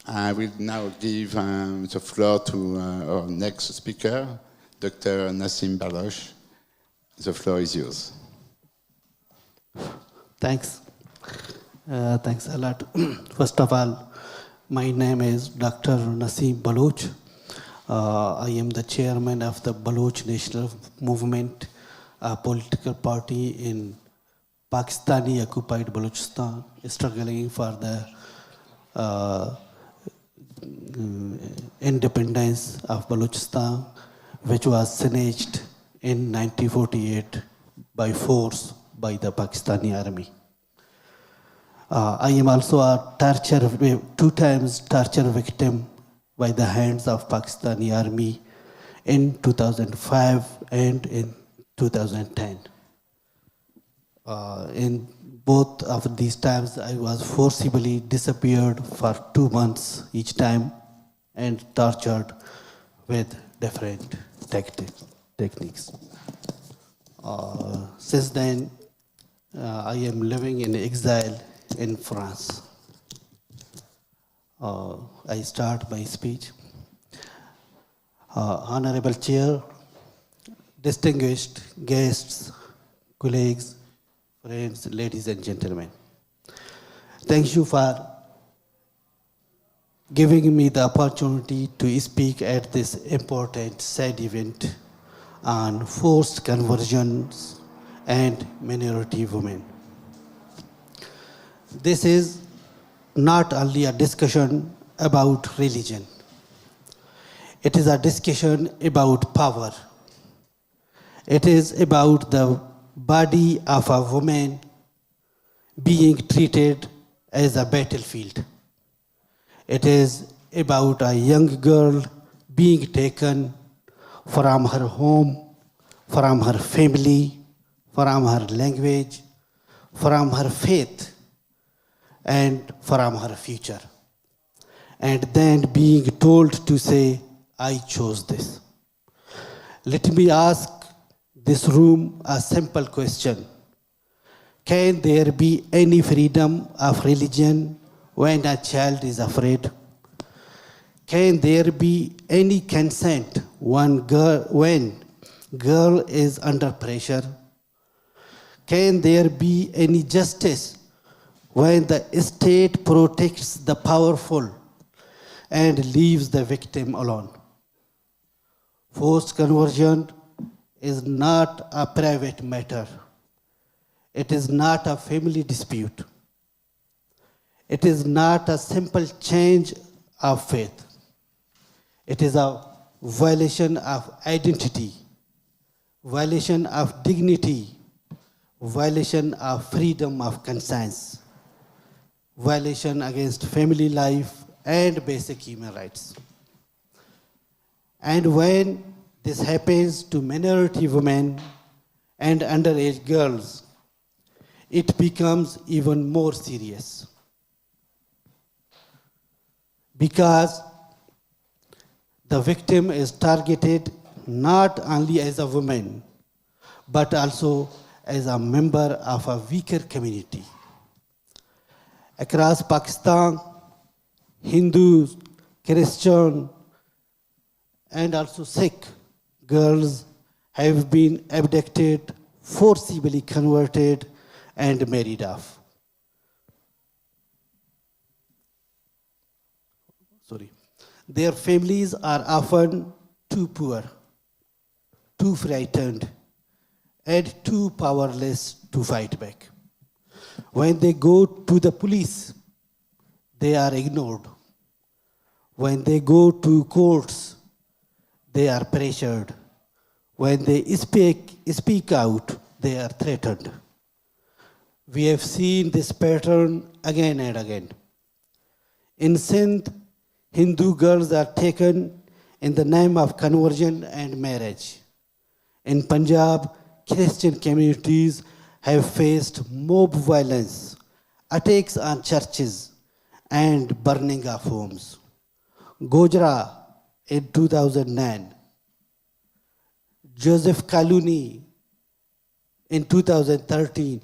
I will now give the floor to our next speaker, Dr. Naseem Baloch. The floor is yours. Thanks. Thanks a lot. First of all, my name is Dr. Naseem Baloch. I am the chairman of the Baloch National Movement, a political party in Pakistani occupied Balochistan, struggling for the independence of Balochistan, which was snatched in 1948 by force by the Pakistani army. I am also a two times torture victim by the hands of Pakistani army in 2005 and in 2010. In both of these times, I was forcibly disappeared for 2 months each time and tortured with different techniques. Since then, I am living in exile in France. I start my speech. Honorable Chair, distinguished guests, colleagues, friends, ladies and gentlemen. Thank you for giving me the opportunity to speak at this important sad event on forced conversions and minority women. This is not only a discussion about religion. It is a discussion about power. It is about the body of a woman being treated as a battlefield. It is about a young girl being taken from her home, from her family, from her language, from her faith, and from her future. And then being told to say, I chose this. Let me ask this room a simple question. Can there be any freedom of religion when a child is afraid? Can there be any consent when girl is under pressure? Can there be any justice when the state protects the powerful and leaves the victim alone? Forced conversion is not a private matter. It is not a family dispute. It is not a simple change of faith. It is a violation of identity, violation of dignity, violation of freedom of conscience, violation against family life and basic human rights. And when this happens to minority women and underage girls, it becomes even more serious. Because the victim is targeted not only as a woman, but also as a member of a weaker community. Across Pakistan, Hindus, Christian, and also Sikh girls have been abducted, forcibly converted, and married off. Their families are often too poor, too frightened, and too powerless to fight back. When they go to the police, they are ignored. When they go to courts, they are pressured. When they speak out, they are threatened. We have seen this pattern again and again. In Sindh, Hindu girls are taken in the name of conversion and marriage. In Punjab, Christian communities have faced mob violence, attacks on churches, and burning of homes. Gojra in 2009, Joseph Kaluni in 2013,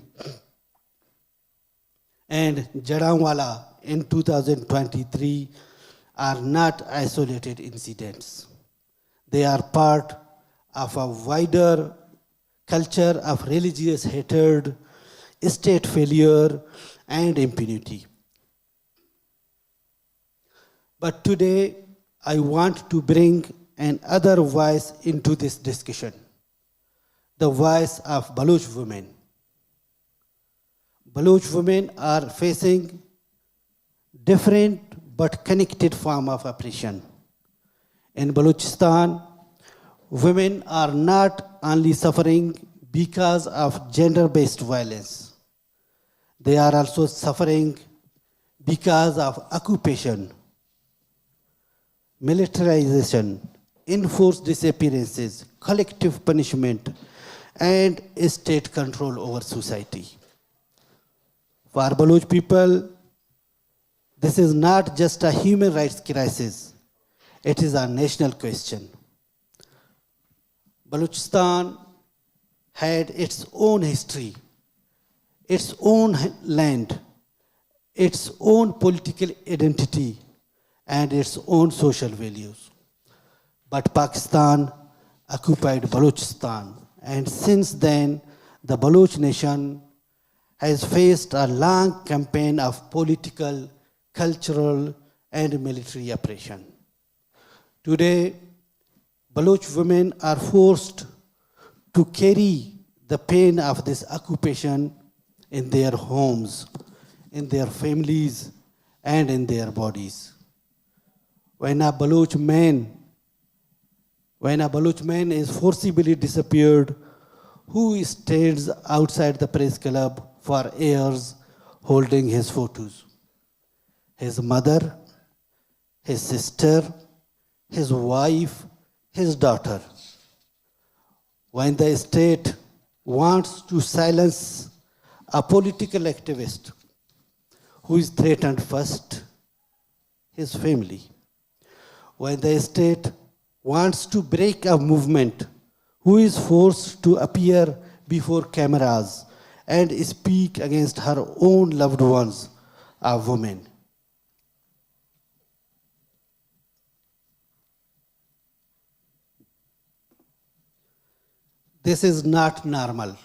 and Jadawala in 2023 are not isolated incidents. They are part of a wider culture of religious hatred, state failure, and impunity. But today, I want to bring another voice into this discussion, the voice of Baloch women. Baloch women are facing different but connected form of oppression. In Balochistan, women are not only suffering because of gender-based violence, they are also suffering because of occupation, militarization, enforced disappearances, collective punishment, and state control over society. For Baloch people, this is not just a human rights crisis, it is a national question. Balochistan had its own history, its own land, its own political identity, and its own social values. But Pakistan occupied Balochistan, and since then, the Baloch nation has faced a long campaign of political, cultural, and military oppression. Today, Baloch women are forced to carry the pain of this occupation in their homes, in their families, and in their bodies. When a Baloch man is forcibly disappeared, who stands outside the press club for years holding his photos? His mother, his sister, his wife, his daughter. When the state wants to silence a political activist, who is threatened first? His family. When the state wants to break a movement, who is forced to appear before cameras and speak against her own loved ones, a woman? This is not normal.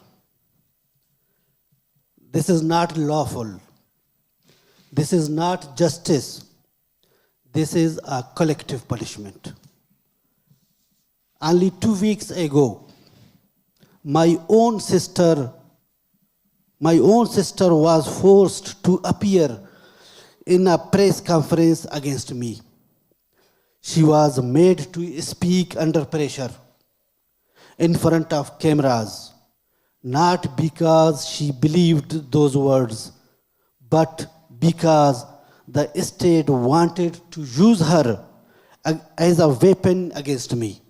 This is not lawful. This is not justice. This is a collective punishment. Only 2 weeks ago, my own sister was forced to appear in a press conference against me. She was made to speak under pressure in front of cameras, not because she believed those words, but because the state wanted to use her as a weapon against me.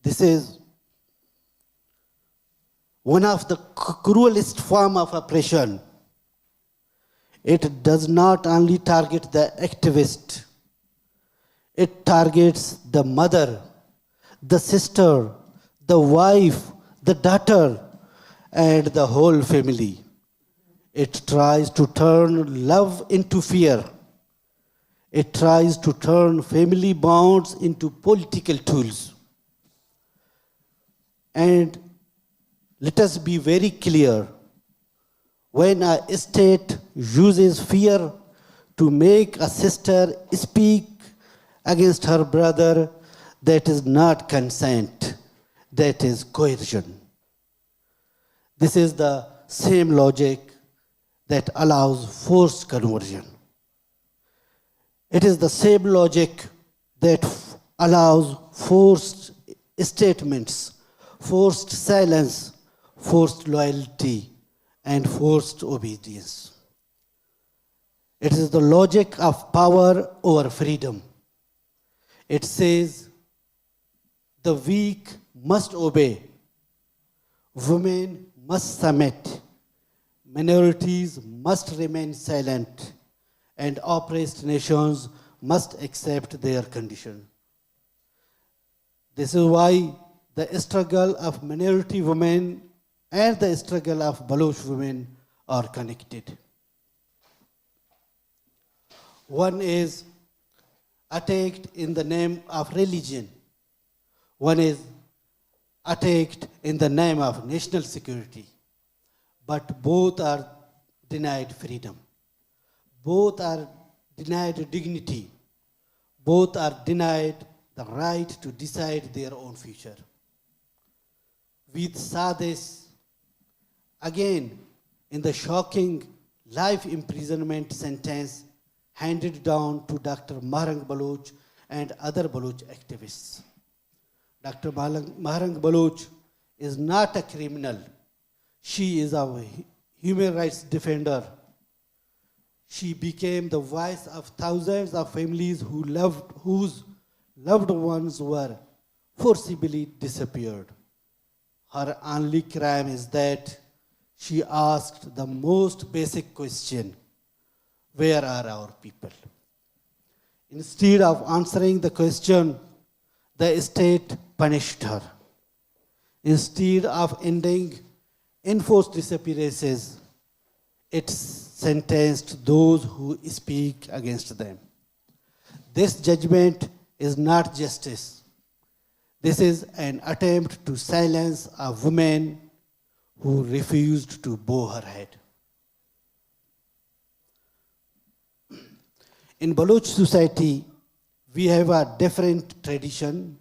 This is one of the cruelest forms of oppression. It does not only target the activist, it targets the mother, the sister, the wife, the daughter, and the whole family. It tries to turn love into fear. It tries to turn family bonds into political tools. And let us be very clear, when a state uses fear to make a sister speak against her brother, that is not consent, that is coercion. This is the same logic that allows forced conversion. It is the same logic that allows forced statements, forced silence, forced loyalty, and forced obedience. It is the logic of power over freedom. It says the weak must obey, women must submit, minorities must remain silent, and oppressed nations must accept their condition. This is why the struggle of minority women and the struggle of Baloch women or connected. One is attacked in the name of religion. One is attacked in the name of national security. But both are denied freedom. Both are denied dignity. Both are denied the right to decide their own future. We saw this again in the shocking life imprisonment sentence handed down to Dr. Mahrang Baloch and other Baloch activists. Dr. Mahrang Baloch is not a criminal. She is a human rights defender. She became the voice of thousands of families whose loved ones were forcibly disappeared. Her only crime is that she asked the most basic question: where are our people? Instead of answering the question, the state punished her. Instead of ending enforced disappearances, it sentenced those who speak against them. This judgment is not justice. This is an attempt to silence a woman who refused to bow her head. In Baloch society, we have a different tradition.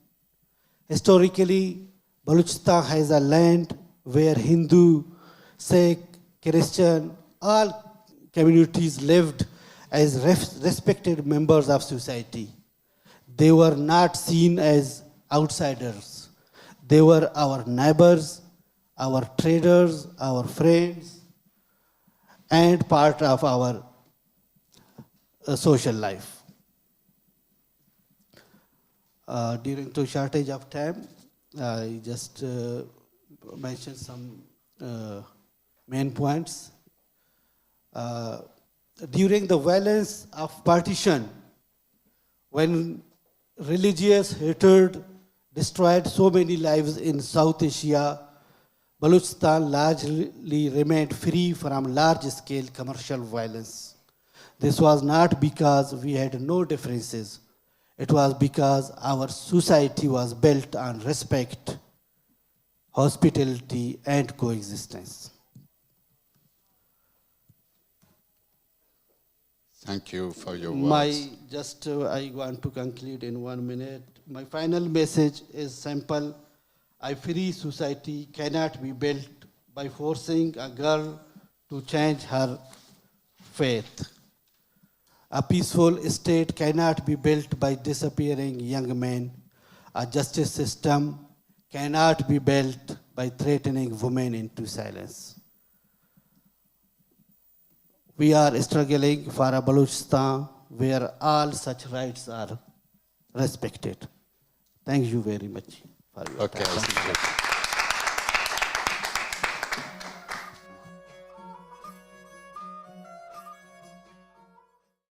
Historically, Balochistan has a land where Hindu, Sikh, Christian, all communities lived as respected members of society. They were not seen as outsiders. They were our neighbors, our traders, our friends, and part of our social life. During the shortage of time, I just mentioned some main points. During the violence of partition, when religious hatred destroyed so many lives in South Asia, Balochistan largely remained free from large-scale commercial violence. This was not because we had no differences. It was because our society was built on respect, hospitality, and coexistence. Thank you for your words. I want to conclude in 1 minute. My final message is simple. A free society cannot be built by forcing a girl to change her faith. A peaceful state cannot be built by disappearing young men. A justice system cannot be built by threatening women into silence. We are struggling for a Balochistan where all such rights are respected. Thank you very much for your time.